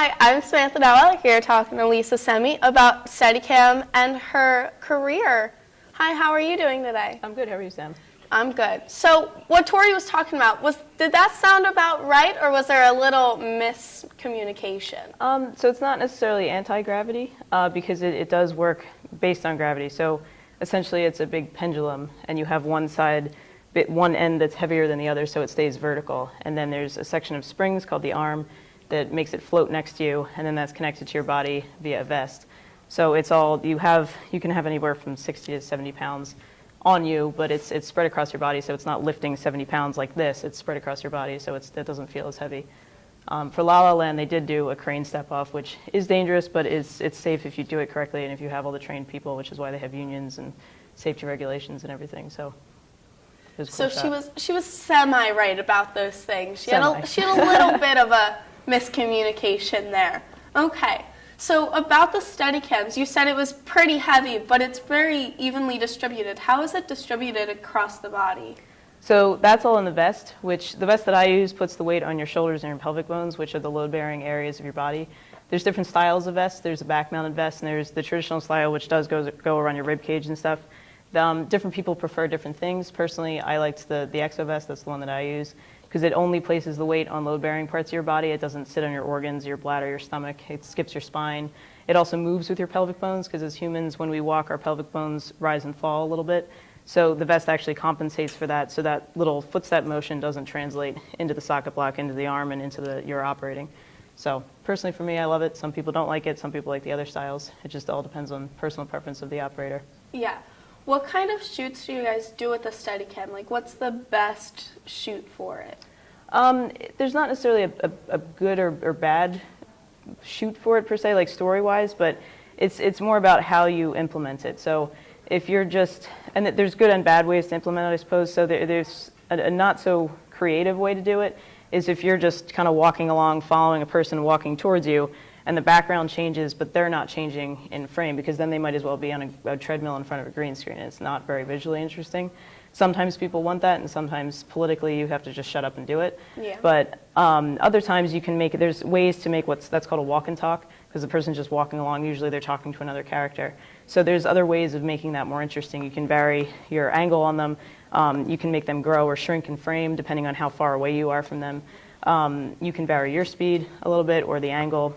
Hi, I'm Samantha Noah here talking to Lisa Sene about Steadicam and her career. Hi, how are you doing today? I'm good. How are you, Sam? I'm good. So what Tori was talking about, did that sound about right, or was there a little miscommunication? So it's not necessarily anti-gravity because it does work based on gravity. So essentially it's a big pendulum, and you have one end that's heavier than the other, so it stays vertical. And then there's a section of springs called the arm that makes it float next to you, and then that's connected to your body via a vest. So it's all, you can have anywhere from 60 to 70 pounds on you, but it's spread across your body, so it's not lifting 70 pounds like this. It's spread across your body, so it doesn't feel as heavy. For La La Land, they did do a crane step-off, which is dangerous, but it's safe if you do it correctly and if you have all the trained people, which is why they have unions and safety regulations and everything. So it was a cool shot. she was semi-right about those things. She had a little bit of a miscommunication there. Okay. So about the Steadicams, you said it was pretty heavy, but it's very evenly distributed. How is it distributed across the body? So that's all in the vest, which the vest that I use puts the weight on your shoulders and your pelvic bones, which are the load-bearing areas of your body. There's different styles of vests. There's a back-mounted vest, and there's the traditional style, which does go around your rib cage and stuff. Different people prefer different things. Personally, I liked the exo vest. That's the one that I use, because it only places the weight on load-bearing parts of your body. It doesn't sit on your organs, your bladder, your stomach. It skips your spine. It also moves with your pelvic bones, because as humans, when we walk, our pelvic bones rise and fall a little bit. So the vest actually compensates for that, so that little footstep motion doesn't translate into the socket block, into the arm, and into your operating. So personally for me, I love it. Some people don't like it. Some people like the other styles. It just all depends on personal preference of the operator. Yeah. What kind of shoots do you guys do with the Steadicam? Like, what's the best shoot for it? There's not necessarily a good or bad shoot for it per se, like story-wise, but it's more about how you implement it. So if you're and there's good and bad ways to implement it, I suppose. So there's a not so creative way to do it is if you're just kind of walking along, following a person walking towards you, and the background changes, but they're not changing in frame, because then they might as well be on a treadmill in front of a green screen. It's not very visually interesting. Sometimes people want that, and sometimes politically you have to just shut up and do it. Yeah. But other times you can there's ways to make that's called a walk and talk, because the person's just walking along. Usually they're talking to another character. So there's other ways of making that more interesting. You can vary your angle on them. You can make them grow or shrink in frame depending on how far away you are from them. You can vary your speed a little bit, or the angle,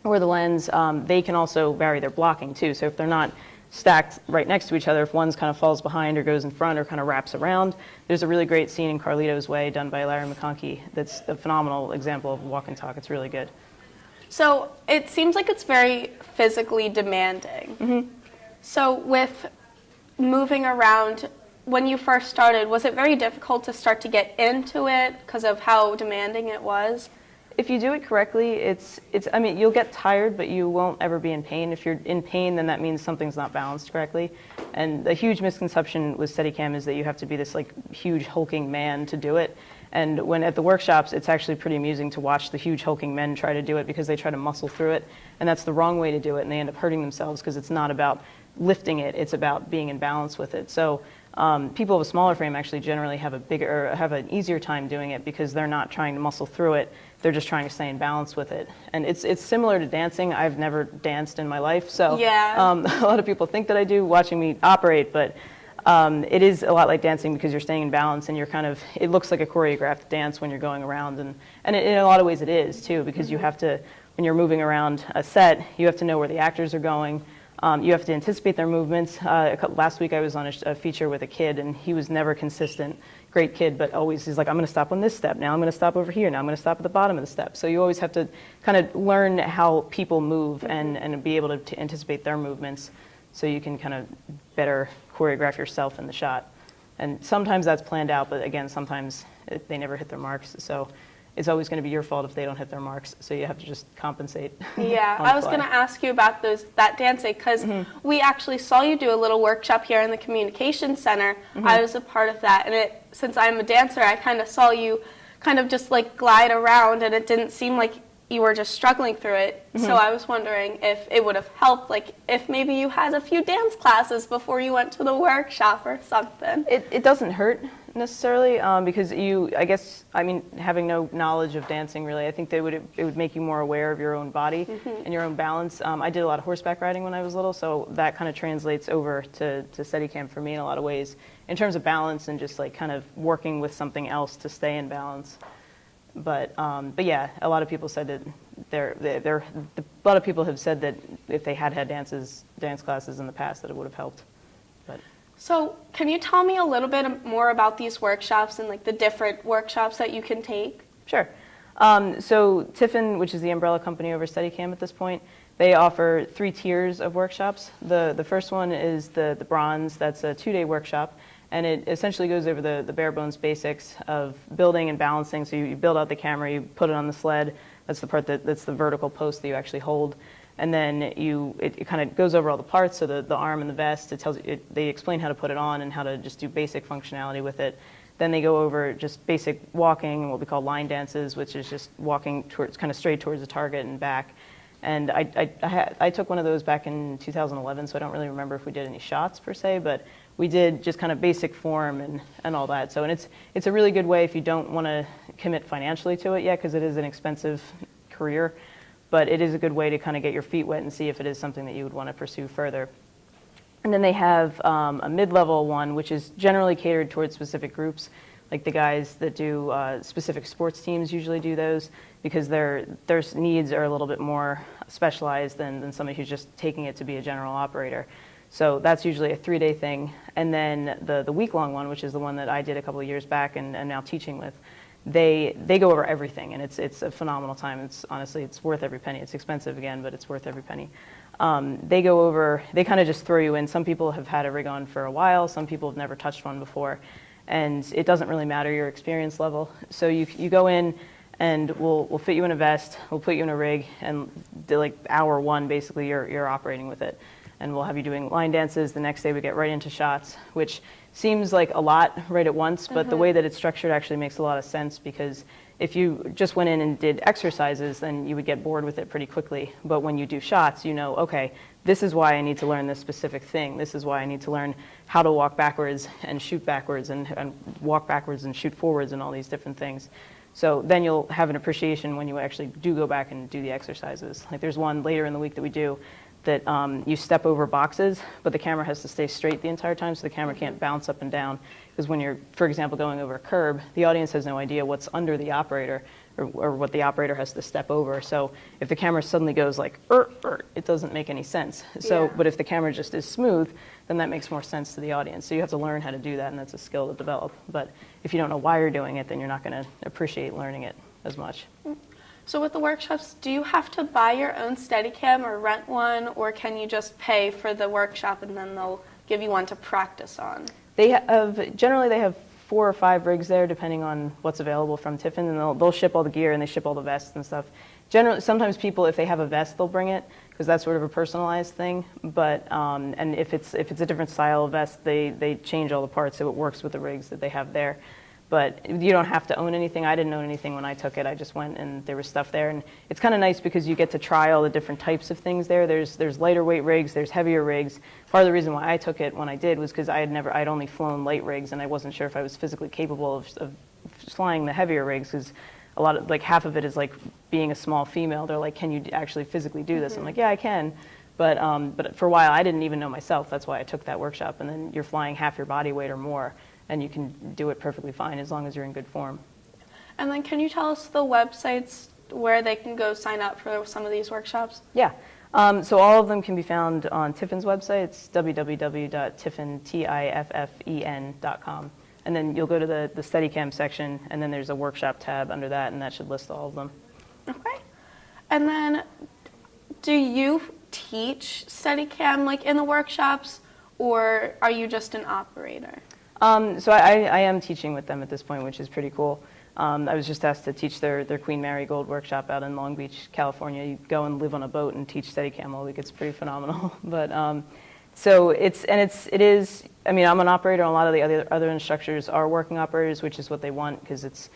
or the lens. They can also vary their blocking too. So if they're not stacked right next to each other, if one's kind of falls behind or goes in front or kind of wraps around, there's a really great scene in Carlito's Way done by Larry McConkey that's a phenomenal example of walk and talk. It's really good. So it seems like it's very physically demanding. Mm-hmm. So with moving around, when you first started, was it very difficult to start to get into it because of how demanding it was? If you do it correctly, I mean, you'll get tired, but you won't ever be in pain. If you're in pain, then that means something's not balanced correctly. And the huge misconception with Steadicam is that you have to be this like huge hulking man to do it. And when at the workshops, it's actually pretty amusing to watch the huge hulking men try to do it, because they try to muscle through it. And that's the wrong way to do it, and they end up hurting themselves, because it's not about lifting it, it's about being in balance with it. So people with a smaller frame actually generally have an easier time doing it, because they're not trying to muscle through it. They're just trying to stay in balance with it. And it's similar to dancing. I've never danced in my life, so yeah. A lot of people think that I do watching me operate, but it is a lot like dancing, because you're staying in balance, and it looks like a choreographed dance when you're going around. And in a lot of ways it is too, because you have to, when you're moving around a set, you have to know where the actors are going. You have to anticipate their movements. Last week I was on a feature with a kid, and he was never consistent. Great kid, but always he's like, I'm going to stop on this step. Now I'm going to stop over here. Now I'm going to stop at the bottom of the step. So you always have to kind of learn how people move and be able to anticipate their movements, so you can kind of better choreograph yourself in the shot. And sometimes that's planned out, but again, sometimes they never hit their marks. So it's always going to be your fault if they don't hit their marks, so you have to just compensate. Yeah, I was going to ask you about that dancing, because we actually saw you do a little workshop here in the Communication Center. I was a part of that, and since I'm a dancer, I kind of saw you kind of just like glide around, and it didn't seem like you were just struggling through it. So I was wondering if it would have helped, like if maybe you had a few dance classes before you went to the workshop or something. It doesn't hurt necessarily because having no knowledge of dancing really, I think it would make you more aware of your own body and your own balance. I did a lot of horseback riding when I was little, so that kind of translates over to Steadicam for me in a lot of ways in terms of balance and just like kind of working with something else to stay in balance. But yeah, a lot of people said that a lot of people have said that if they had dance classes in the past, that it would have helped. But so can you tell me a little bit more about these workshops and like the different workshops that you can take? Sure. So Tiffin, which is the umbrella company over Steadicam at this point, they offer 3 tiers of workshops. The first one is the bronze. That's a 2-day workshop. And it essentially goes over the bare bones basics of building and balancing. So you build out the camera, you put it on the sled. That's the part that's the vertical post that you actually hold. And then it kind of goes over all the parts, so the arm and the vest. They explain how to put it on and how to just do basic functionality with it. Then they go over just basic walking, what we call line dances, which is just walking kind of straight towards the target and back. And I took one of those back in 2011, so I don't really remember if we did any shots per se, but we did just kind of basic form and all that. So, and it's a really good way if you don't want to commit financially to it yet, because it is an expensive career, but it is a good way to kind of get your feet wet and see if it is something that you would want to pursue further. And then they have a mid-level one, which is generally catered towards specific groups. Like the guys that do specific sports teams usually do those because their needs are a little bit more specialized than somebody who's just taking it to be a general operator. So that's usually a 3-day thing. And then the week-long one, which is the one that I did a couple of years back and now teaching with, they go over everything, and it's a phenomenal time. It's worth every penny. It's expensive again, but it's worth every penny. They kind of just throw you in. Some people have had a rig on for a while. Some people have never touched one before. And it doesn't really matter your experience level. So you go in, and we'll fit you in a vest, we'll put you in a rig, and like hour 1, basically, you're operating with it. And we'll have you doing line dances. The next day we get right into shots, which seems like a lot right at once, but the way that it's structured actually makes a lot of sense, because if you just went in and did exercises, then you would get bored with it pretty quickly. But when you do shots, you know, okay, this is why I need to learn this specific thing. This is why I need to learn how to walk backwards and shoot backwards and walk backwards and shoot forwards and all these different things. So then you'll have an appreciation when you actually do go back and do the exercises. Like there's one later in the week that we do that you step over boxes, but the camera has to stay straight the entire time, so the camera can't bounce up and down. Because when you're, for example, going over a curb, the audience has no idea what's under the operator or what the operator has to step over. So if the camera suddenly goes like, it doesn't make any sense. So, but if the camera just is smooth, then that makes more sense to the audience. So you have to learn how to do that, and that's a skill to develop. But if you don't know why you're doing it, then you're not going to appreciate learning it as much. So with the workshops, do you have to buy your own Steadicam or rent one, or can you just pay for the workshop and then they'll give you one to practice on? Generally they have 4 or 5 rigs there, depending on what's available from Tiffin, and they'll ship all the gear and they ship all the vests and stuff. Generally, sometimes people, if they have a vest, they'll bring it because that's sort of a personalized thing. But and if it's a different style of vest, they change all the parts so it works with the rigs that they have there. But you don't have to own anything. I didn't own anything when I took it. I just went and there was stuff there. And it's kind of nice because you get to try all the different types of things there. There's lighter weight rigs, there's heavier rigs. Part of the reason why I took it when I did was because I'd only flown light rigs, and I wasn't sure if I was physically capable of flying the heavier rigs, because a lot of, like, half of it is like being a small female. They're like, can you actually physically do this? I'm like, yeah, I can. But for a while, I didn't even know myself. That's why I took that workshop. And then you're flying half your body weight or more, and you can do it perfectly fine as long as you're in good form. And then can you tell us the websites where they can go sign up for some of these workshops? Yeah. So all of them can be found on Tiffin's website. It's www.tiffen.com. And then you'll go to the Steadicam section, and then there's a workshop tab under that, and that should list all of them. Okay. And then do you teach Steadicam like in the workshops, or are you just an operator? So I am teaching with them at this point, which is pretty cool. I was just asked to teach their Queen Marigold workshop out in Long Beach, California. You go and live on a boat and teach Steadicam all week. It's pretty phenomenal. But so it is. I mean, I'm an operator, and a lot of the other instructors are working operators, which is what they want, because it's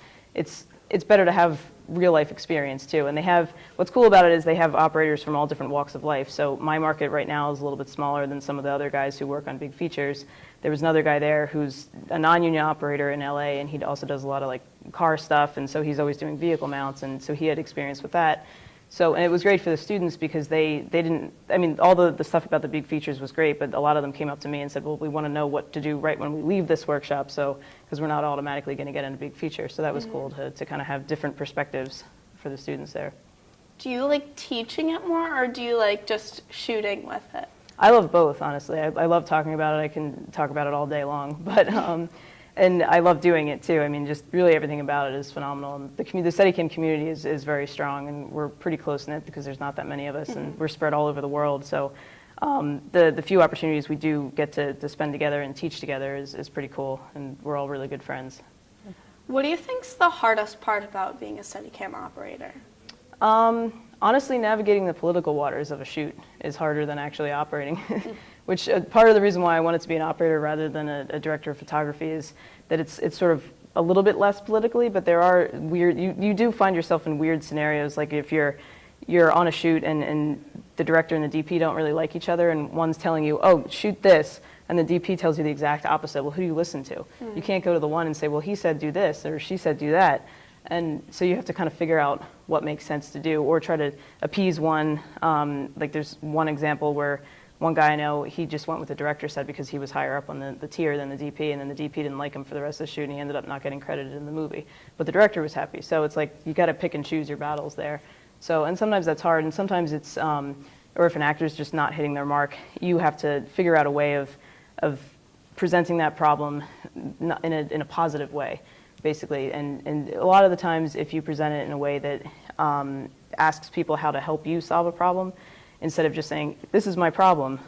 better to have real life experience too. And they have, what's cool about it is they have operators from all different walks of life. So my market right now is a little bit smaller than some of the other guys who work on big features. There was another guy there who's a non-union operator in LA, and he also does a lot of like car stuff, and so he's always doing vehicle mounts, and so he had experience with that. So, and it was great for the students because they didn't, I mean, all the stuff about the big features was great, but a lot of them came up to me and said, well, we want to know what to do right when we leave this workshop, so, because we're not automatically going to get into big feature. So that was cool to kind of have different perspectives for the students there. Do you like teaching it more, or do you like just shooting with it? I love both, honestly. I love talking about it. I can talk about it all day long, but and I love doing it too. I mean, just really everything about it is phenomenal. And the Steadicam community is very strong, and we're pretty close-knit because there's not that many of us, and we're spread all over the world. So the few opportunities we do get to spend together and teach together is pretty cool, and we're all really good friends. What do you think's the hardest part about being a Steadicam operator? Honestly, navigating the political waters of a shoot is harder than actually operating, which part of the reason why I wanted to be an operator rather than a director of photography is that it's sort of a little bit less politically, but there are weird, you do find yourself in weird scenarios, like if you're on a shoot and the director and the DP don't really like each other, and one's telling you, oh, shoot this, and the DP tells you the exact opposite. Well, who do you listen to? You can't go to the one and say, well, he said do this, or she said do that. And so you have to kind of figure out what makes sense to do, or try to appease one. Like there's one example where one guy I know, he just went with the director set because he was higher up on the tier than the DP, and then the DP didn't like him for the rest of the shoot, and he ended up not getting credited in the movie. But the director was happy. So it's like you got to pick and choose your battles there. So, and sometimes that's hard, and sometimes it's, or if an actor's just not hitting their mark, you have to figure out a way of presenting that problem in a positive way, basically. And a lot of the times, if you present it in a way that asks people how to help you solve a problem, instead of just saying, this is my problem,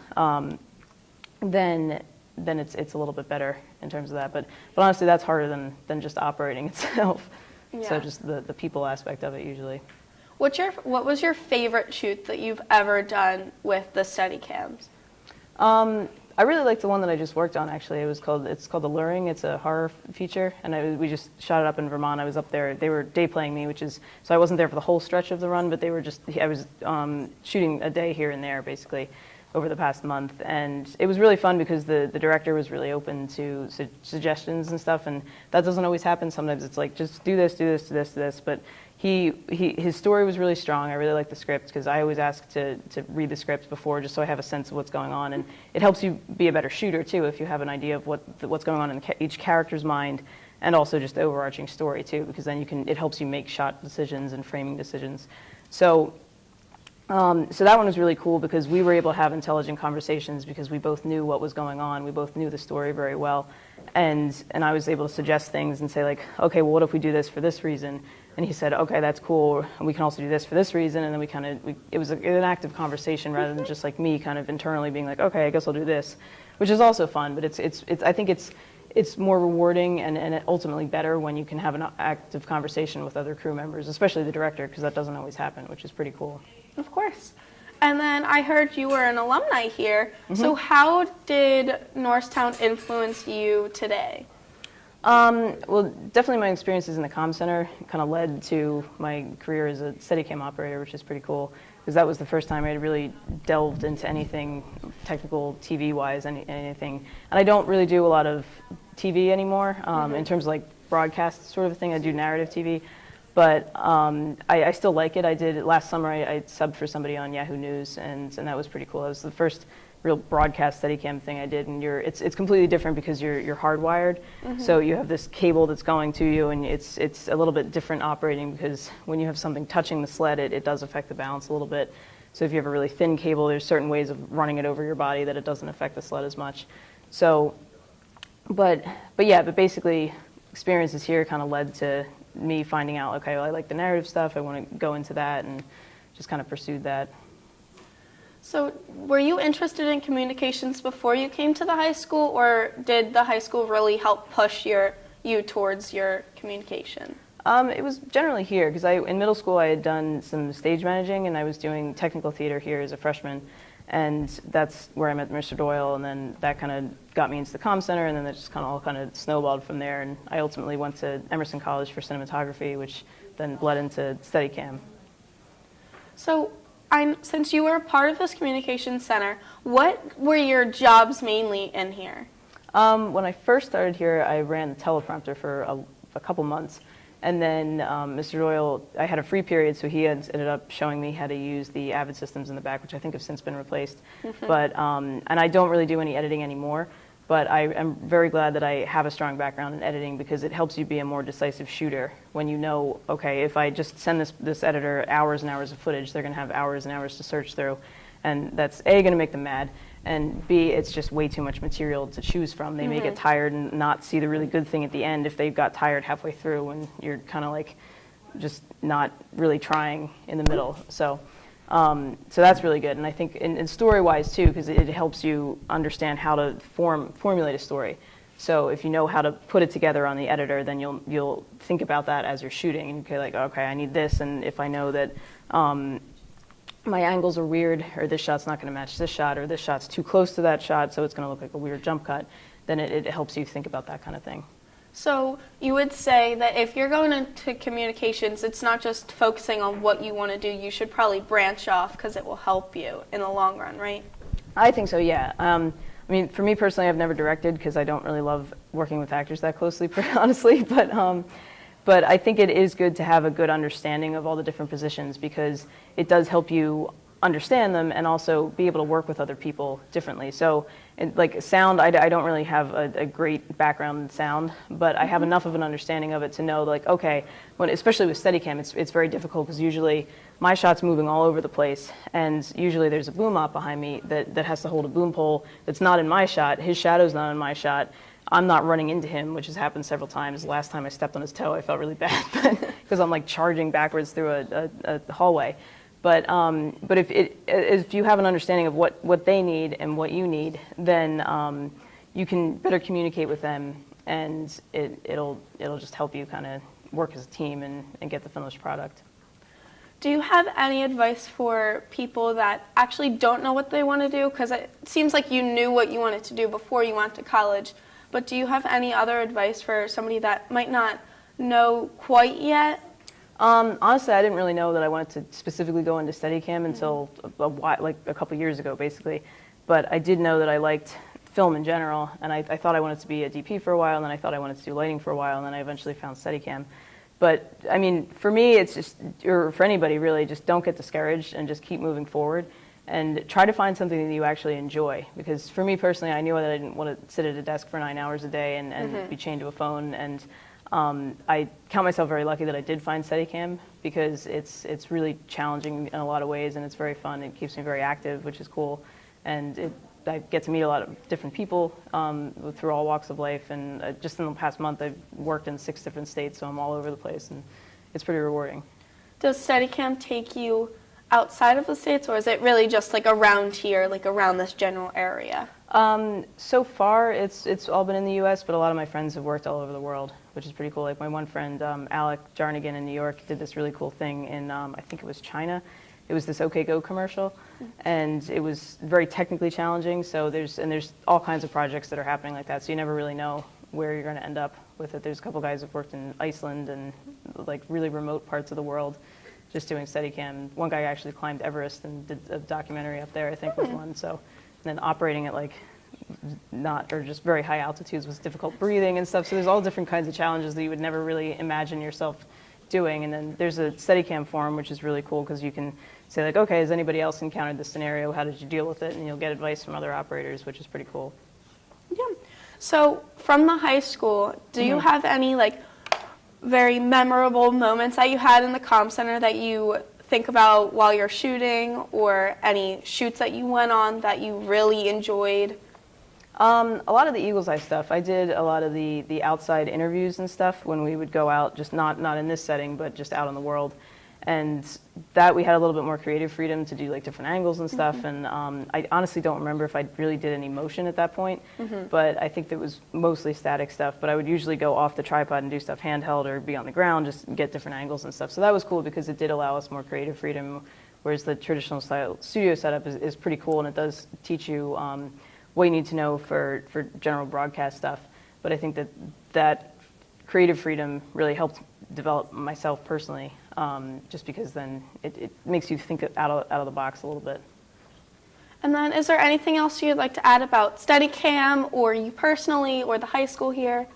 then it's a little bit better in terms of that. But honestly, that's harder than just operating itself. Yeah. So just the people aspect of it usually. What was your favorite shoot that you've ever done with the Steadicams? I really liked the one that I just worked on, actually. It's called Alluring. It's a horror feature, and we just shot it up in Vermont. I was up there. They were day playing me, so I wasn't there for the whole stretch of the run, but I was shooting a day here and there, basically, over the past month. And it was really fun because the director was really open to suggestions and stuff, and that doesn't always happen. Sometimes it's like, just do this, do this, do this, do this, but his story was really strong. I really liked the script because I always ask to read the script before, just so I have a sense of what's going on, and it helps you be a better shooter too if you have an idea of what's going on in each character's mind, and also just the overarching story too, because then it helps you make shot decisions and framing decisions. So that one was really cool because we were able to have intelligent conversations because we both knew what was going on. We both knew the story very well, and I was able to suggest things and say like, okay, well, what if we do this for this reason? And he said, okay, that's cool, and we can also do this for this reason. And then it was an active conversation rather than just like me kind of internally being like, okay, I guess I'll do this, which is also fun. But I think it's more rewarding and ultimately better when you can have an active conversation with other crew members, especially the director, because that doesn't always happen, which is pretty cool. Of course. And then I heard you were an alumni here. So how did Norristown influence you today? Well, definitely my experiences in the comm center kind of led to my career as a Steadicam operator, which is pretty cool, because that was the first time I had really delved into anything technical, TV-wise, anything. And I don't really do a lot of TV anymore, in terms of like broadcast sort of a thing. I do narrative TV, but I still like it. I did last summer. I subbed for somebody on Yahoo News, and that was pretty cool. It was the first real broadcast Steadicam thing I did, and it's completely different because you're hardwired. So you have this cable that's going to you, and it's a little bit different operating because when you have something touching the sled, it does affect the balance a little bit. So if you have a really thin cable, there's certain ways of running it over your body that it doesn't affect the sled as much. So, but basically, experiences here kind of led to me finding out, okay, well, I like the narrative stuff. I want to go into that, and just kind of pursued that. So were you interested in communications before you came to the high school, or did the high school really help push you towards your communication? It was generally here, because in middle school I had done some stage managing, and I was doing technical theater here as a freshman, and that's where I met Mr. Doyle, and then that kind of got me into the comm center, and then that just kind of snowballed from there. And I ultimately went to Emerson College for cinematography, which then bled into Steadicam. So, since you were a part of this communications center, what were your jobs mainly in here? When I first started here, I ran the teleprompter for a couple months. And then Mr. Doyle, I had a free period, so he ended up showing me how to use the Avid systems in the back, which I think have since been replaced. But and I don't really do any editing anymore, but I am very glad that I have a strong background in editing, because it helps you be a more decisive shooter when you know, okay, if I just send this editor hours and hours of footage, they're going to have hours and hours to search through. And that's A, going to make them mad, and B, it's just way too much material to choose from. They may get tired and not see the really good thing at the end if they got tired halfway through and you're kind of like just not really trying in the middle. So that's really good. And I think in story-wise too, because it helps you understand how to formulate a story. So if you know how to put it together on the editor, then you'll think about that as you're shooting, and you're like, okay, I need this, and if I know that my angles are weird, or this shot's not going to match this shot, or this shot's too close to that shot, so it's going to look like a weird jump cut, then it helps you think about that kind of thing. So you would say that if you're going into communications, it's not just focusing on what you want to do, you should probably branch off, because it will help you in the long run, right? I think so, yeah. I mean, for me personally, I've never directed, because I don't really love working with actors that closely, honestly, but I think it is good to have a good understanding of all the different positions, because it does help you understand them and also be able to work with other people differently. So, like sound, I don't really have a great background in sound, but I have enough of an understanding of it to know, like, okay, especially with Steadicam, it's very difficult, because usually my shot's moving all over the place, and usually there's a boom op behind me that has to hold a boom pole that's not in my shot. His shadow's not in my shot. I'm not running into him, which has happened several times. The last time I stepped on his toe, I felt really bad, because I'm like charging backwards through a hallway. But if you have an understanding of what they need and what you need, then you can better communicate with them, and it'll just help you kind of work as a team and get the finished product. Do you have any advice for people that actually don't know what they want to do? Because it seems like you knew what you wanted to do before you went to college. But do you have any other advice for somebody that might not know quite yet? Honestly, I didn't really know that I wanted to specifically go into Steadicam until a couple years ago, basically. But I did know that I liked film in general, and I thought I wanted to be a DP for a while, and then I thought I wanted to do lighting for a while, and then I eventually found Steadicam. But I mean, for me, it's just, or for anybody really, just don't get discouraged and just keep moving forward. And try to find something that you actually enjoy. Because for me personally, I knew that I didn't want to sit at a desk for 9 hours a day and be chained to a phone. And I count myself very lucky that I did find Steadicam, because it's really challenging in a lot of ways, and it's very fun. It keeps me very active, which is cool. And I get to meet a lot of different people through all walks of life. And just in the past month, I've worked in 6 different states, so I'm all over the place. And it's pretty rewarding. Does Steadicam take you outside of the States, or is it really just like around here, like around this general area? So far, it's all been in the U.S., but a lot of my friends have worked all over the world, which is pretty cool. Like my one friend, Alec Jarnigan in New York, did this really cool thing in, I think it was China. It was this OK Go commercial, and it was very technically challenging. So there's all kinds of projects that are happening like that. So you never really know where you're going to end up with it. There's a couple guys who've worked in Iceland and like really remote parts of the world, just doing Steadicam. One guy actually climbed Everest and did a documentary up there, I think, with one. So, and then operating at like just very high altitudes was difficult breathing and stuff. So there's all different kinds of challenges that you would never really imagine yourself doing. And then there's a Steadicam forum, which is really cool, because you can say like, okay, has anybody else encountered this scenario? How did you deal with it? And you'll get advice from other operators, which is pretty cool. Yeah. So from the high school, do you have any like very memorable moments that you had in the comm center that you think about while you're shooting, or any shoots that you went on that you really enjoyed? A lot of the Eagle's Eye stuff. I did a lot of the outside interviews and stuff when we would go out, just not in this setting, but just out in the world. And that we had a little bit more creative freedom to do like different angles and stuff. And I honestly don't remember if I really did any motion at that point, but I think that was mostly static stuff. But I would usually go off the tripod and do stuff handheld or be on the ground, just get different angles and stuff. So that was cool, because it did allow us more creative freedom, whereas the traditional style studio setup is pretty cool, and it does teach you what you need to know for general broadcast stuff. But I think that creative freedom really helped develop myself personally, just because then it makes you think out of the box a little bit. And then is there anything else you'd like to add about Steadicam or you personally or the high school here?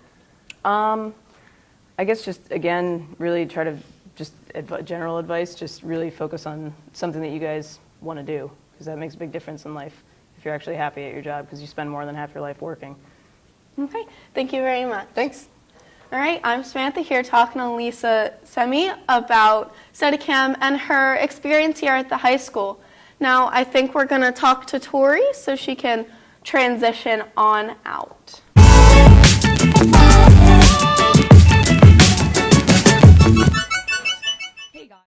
I guess just, again, really try to just general advice, just really focus on something that you guys want to do, because that makes a big difference in life if you're actually happy at your job, because you spend more than half your life working. Okay, thank you very much. Thanks. All right, I'm Samantha here talking to Lisa Sene about Steadicam and her experience here at the high school. Now, I think we're going to talk to Tori so she can transition on out.